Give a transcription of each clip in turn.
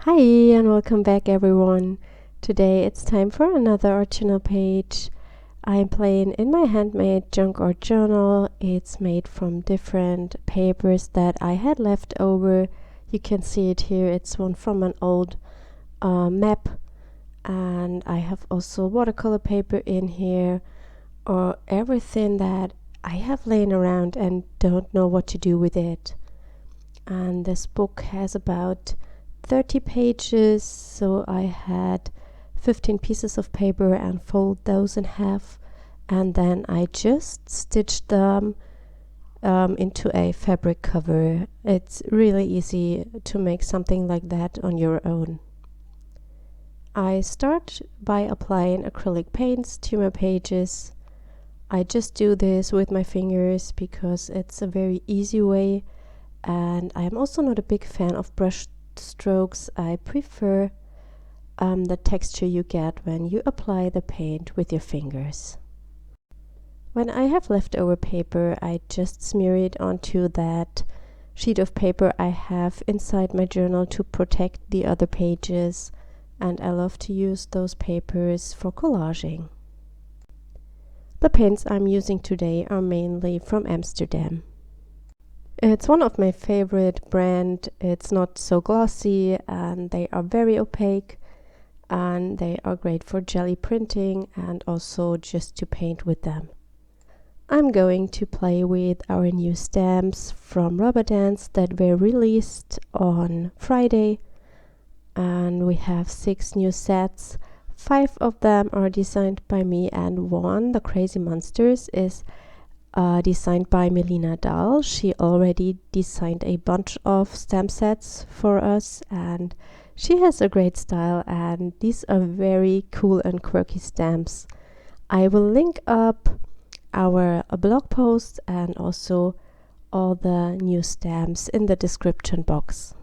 Hi and welcome back everyone. Today it's time for another art journal page. I'm playing in my handmade junk art journal. It's made from different papers that I had left over. You can see it here. It's one from an old map, and I have also watercolor paper in here, or everything that I have laying around and don't know what to do with it. And this book has about 30 pages, so I had 15 pieces of paper and fold those in half, and then I just stitched them into a fabric cover. It's really easy to make something like that on your own. I start by applying acrylic paints to my pages. I just do this with my fingers because it's a very easy way, and I'm also not a big fan of brush strokes. I prefer the texture you get when you apply the paint with your fingers. When I have leftover paper, I just smear it onto that sheet of paper I have inside my journal to protect the other pages, and I love to use those papers for collaging. The paints I'm using today are mainly from Amsterdam. It's one of my favorite brand. It's not so glossy and they are very opaque, and they are great for jelly printing and also just to paint with them. I'm going to play with our new stamps from Rubber Dance that were released on Friday, and we have 6 new sets. 5 of them are designed by me, and one, the Crazy Monsters, is designed by Melina Dahl. She already designed a bunch of stamp sets for us, and she has a great style, and these are very cool and quirky stamps. I will link up our blog post and also all the new stamps in the description box.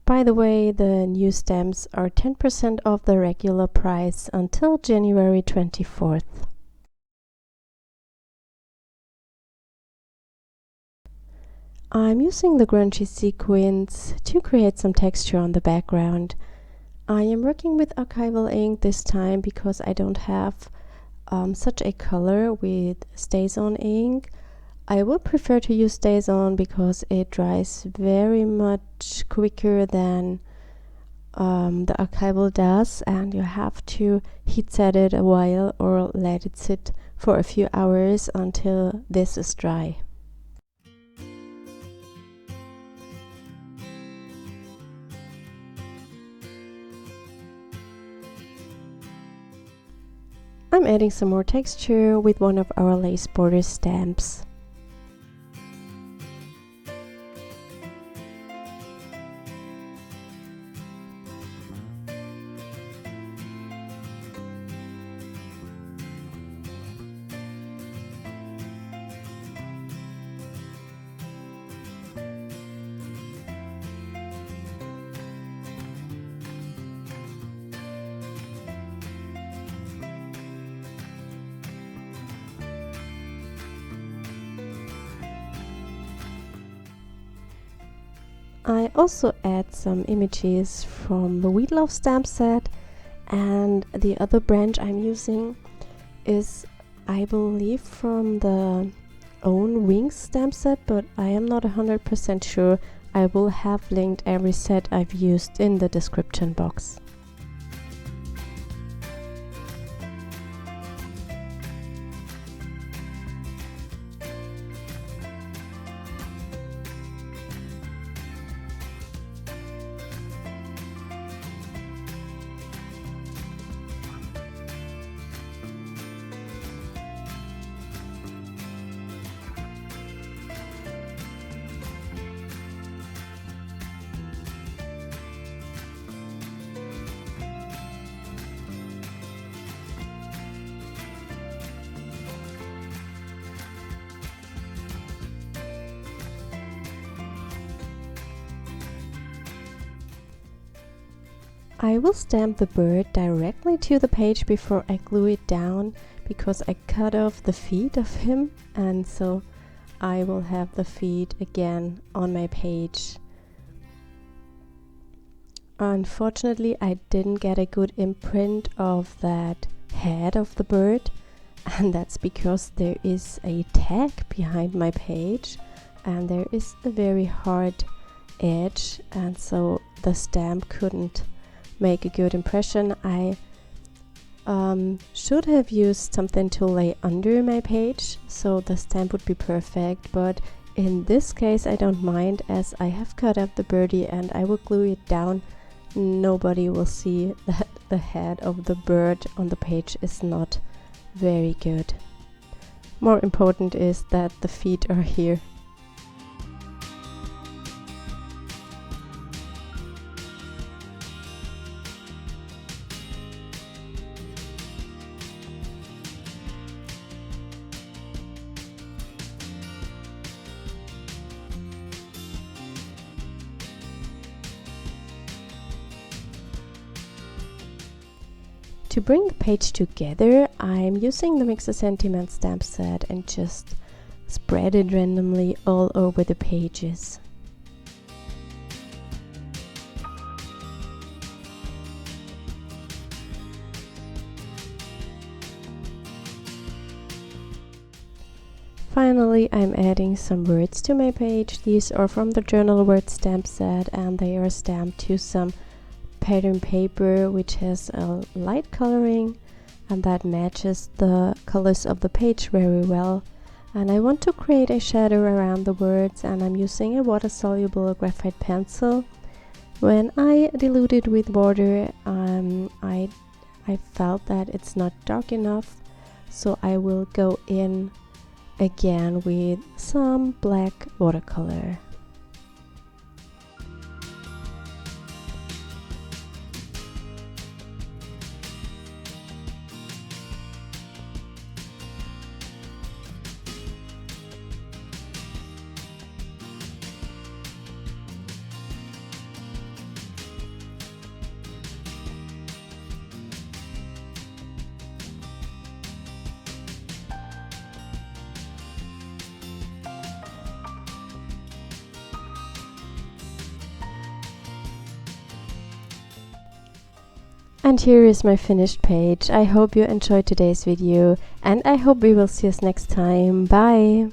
By the way, the new stamps are 10% off the regular price until January 24th. I'm using the Grungy Sequins to create some texture on the background. I am working with archival ink this time because I don't have such a color with STAY-on ink. I would prefer to use STAY-on because it dries very much quicker than the archival does, and you have to heat set it a while or let it sit for a few hours until this is dry. I'm adding some more texture with one of our lace border stamps. I also add some images from the Wheat Love stamp set, and the other branch I'm using is, I believe, from the Own Wings stamp set, but I am not 100% sure. I will have linked every set I've used in the description box. I will stamp the bird directly to the page before I glue it down, because I cut off the feet of him, and so I will have the feet again on my page. Unfortunately, I didn't get a good imprint of that head of the bird, and that's because there is a tag behind my page and there is a very hard edge, and so the stamp couldn't make a good impression. I should have used something to lay under my page so the stamp would be perfect, but in this case I don't mind, as I have cut up the birdie and I will glue it down. Nobody will see that the head of the bird on the page is not very good. More important is that the feet are here. To bring the page together, I'm using the Mix a Sentiment stamp set and just spread it randomly all over the pages. Finally, I'm adding some words to my page. These are from the journal word stamp set and they are stamped to some pattern paper which has a light coloring and that matches the colors of the page very well. And I want to create a shadow around the words, and I'm using a water-soluble graphite pencil. When I dilute it with water, I felt that it's not dark enough, so I will go in again with some black watercolor. And here is my finished page. I hope you enjoyed today's video and I hope we will see us next time. Bye!